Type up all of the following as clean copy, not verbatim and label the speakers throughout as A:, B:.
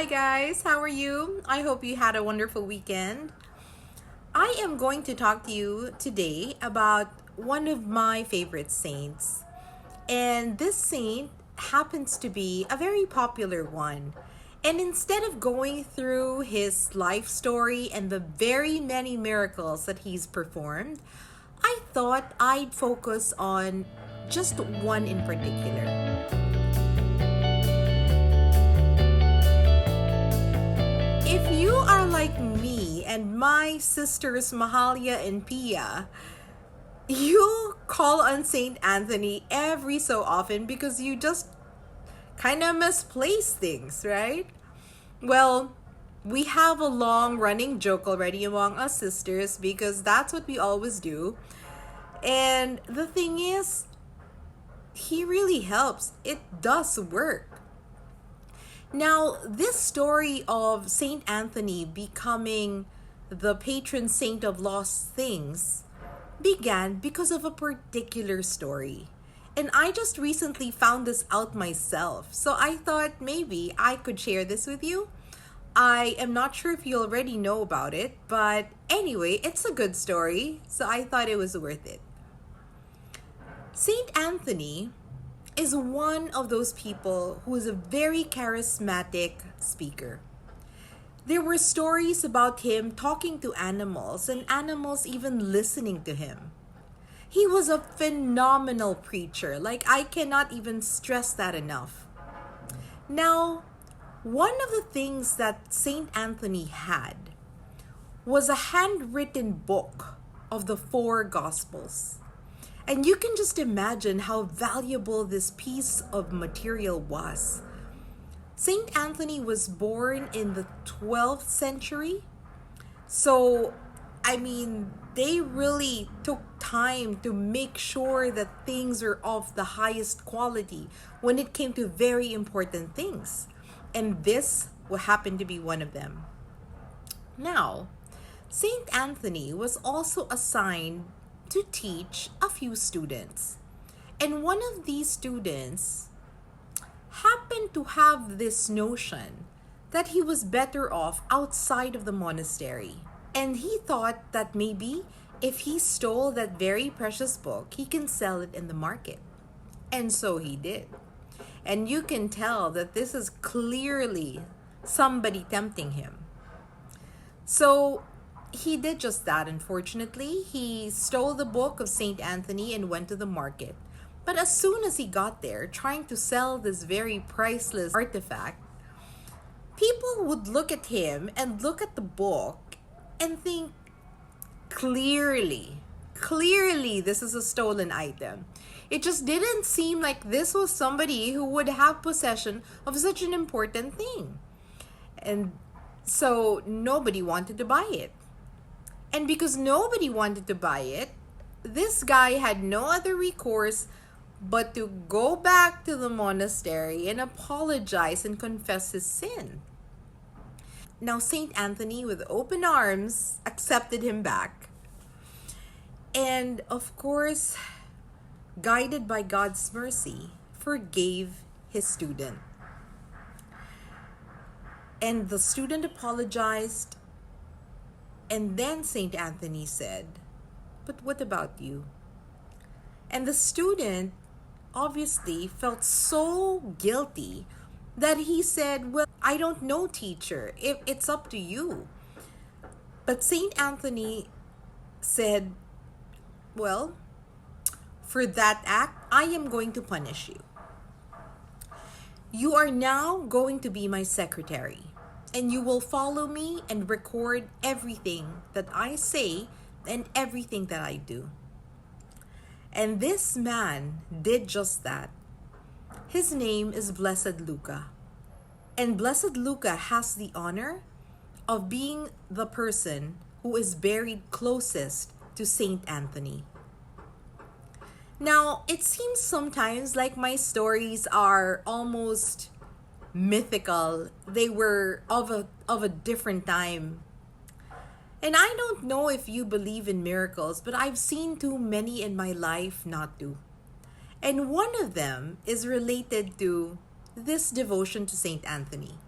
A: guys, how are you? I hope you had a wonderful weekend. I am going to talk to you today about one of my favorite saints. And this saint happens to be a very popular one. And instead of going through his life story and the very many miracles that he's performed, I thought I'd focus on just one in particular. If you are like me and my sisters Mahalia and Pia, you call on Saint Anthony every so often because you just kind of misplace things, right? Well, we have a long running joke already among us sisters because that's what we always do. And the thing is, he really helps. It does work. Now, this story of Saint Anthony becoming the patron saint of lost things began because of a particular story. And I just recently found this out myself. So I thought maybe I could share this with you. I am not sure if you already know about it, but anyway, it's a good story. So I thought it was worth it. Saint Anthony is one of those people who is a very charismatic speaker. There were stories about him talking to animals and animals even listening to him. He was a phenomenal preacher. I cannot even stress that enough. Now, one of the things that Saint Anthony had was a handwritten book of the four Gospels. And you can just imagine how valuable this piece of material was. Saint Anthony was born in the 12th century. So, they really took time to make sure that things are of the highest quality when it came to very important things. And this will happen to be one of them. Now, Saint Anthony was also assigned to teach a few students. And one of these students happened to have this notion that he was better off outside of the monastery. And he thought that maybe if he stole that very precious book, he can sell it in the market. And so he did. And you can tell that this is clearly somebody tempting him. So he did just that, unfortunately. He stole the book of St. Anthony and went to the market. But as soon as he got there, trying to sell this very priceless artifact, people would look at him and look at the book and think, clearly, this is a stolen item. It just didn't seem like this was somebody who would have possession of such an important thing. And so nobody wanted to buy it. And because nobody wanted to buy it, this guy had no other recourse but to go back to the monastery and apologize and confess his sin. Now, Saint Anthony, with open arms, accepted him back. And of course, guided by God's mercy, forgave his student. And the student apologized. And then St. Anthony said, "But what about you?" And the student obviously felt so guilty that he said, "Well, I don't know, teacher. It's up to you." But St. Anthony said, "Well, for that act, I am going to punish you. You are now going to be my secretary. And you will follow me and record everything that I say and everything that I do." And this man did just that. His name is Blessed Luca. And Blessed Luca has the honor of being the person who is buried closest to Saint Anthony. Now, it seems sometimes like my stories are almost mythical. They were of a different time. And I don't know if you believe in miracles, but I've seen too many in my life not to. And one of them is related to this devotion to Saint Anthony.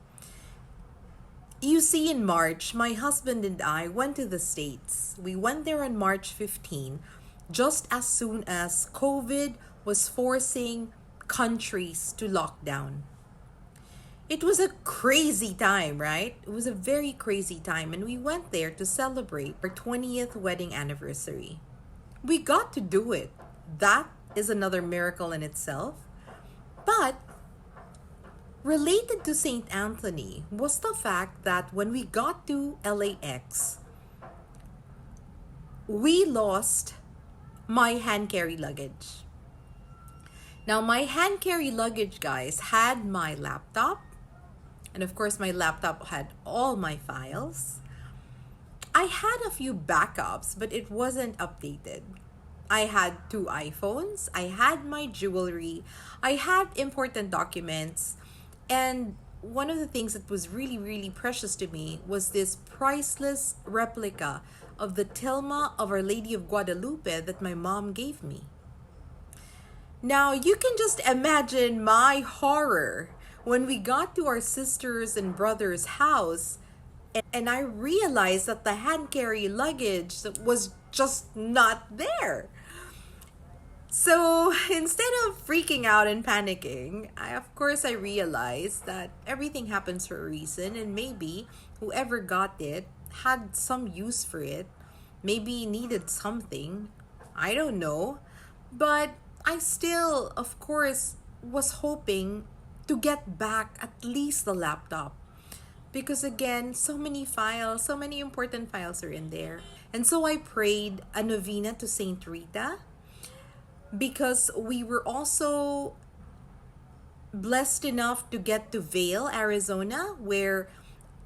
A: You see, in March, my husband and I went to the States. We went there on March 15, just as soon as COVID was forcing countries to lock down. It was a crazy time, right? It was a very crazy time, and we went there to celebrate our 20th wedding anniversary. We got to do it. That is another miracle in itself. But related to St. Anthony was the fact that when we got to LAX, we lost my hand carry luggage. Now, my hand carry luggage, guys, had my laptop. And of course, my laptop had all my files. I had a few backups, but it wasn't updated. I had 2 iPhones. I had my jewelry. I had important documents. And one of the things that was really, really precious to me was this priceless replica of the tilma of Our Lady of Guadalupe that my mom gave me. Now, you can just imagine my horror when we got to our sister's and brother's house and I realized that the hand carry luggage was just not there. So instead of freaking out and panicking, I realized that everything happens for a reason, and maybe whoever got it had some use for it, maybe needed something. I don't know. But I still, of course, was hoping to get back at least the laptop. Because again, so many files, so many important files are in there. And so I prayed a novena to Saint Rita, because we were also blessed enough to get to Vail, Arizona, where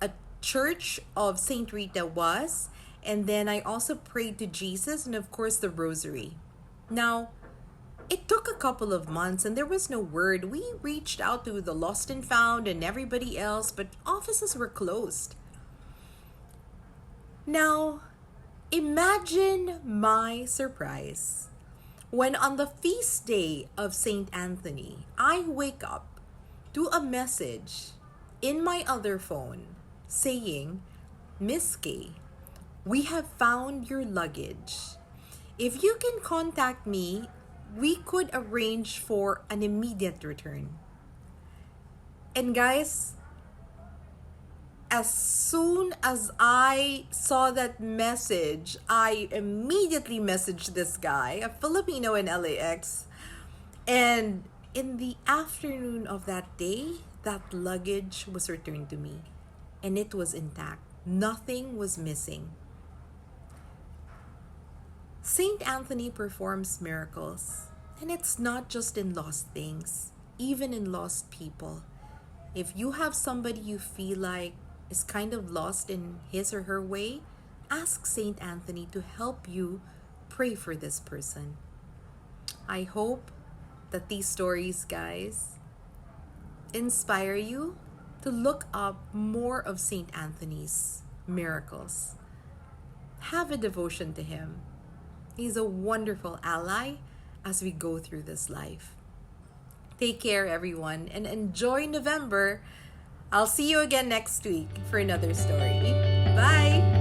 A: a church of Saint Rita was. And then I also prayed to Jesus and of course the rosary. Now, it took a couple of months and there was no word. We reached out to the lost and found and everybody else, but offices were closed. Now, imagine my surprise when on the feast day of St. Anthony, I wake up to a message in my other phone saying, "Miss K, we have found your luggage. If you can contact me, we could arrange for an immediate return." And guys, as soon as I saw that message, I immediately messaged this guy, a Filipino in LAX. And in the afternoon of that day, that luggage was returned to me. And it was intact. Nothing was missing. Saint Anthony performs miracles. And it's not just in lost things, even in lost people. If you have somebody you feel like is kind of lost in his or her way, ask Saint Anthony to help you pray for this person. I hope that these stories, guys, inspire you to look up more of Saint Anthony's miracles. Have a devotion to him. He's a wonderful ally as we go through this life. Take care, everyone, and enjoy November. I'll see you again next week for another story. Bye!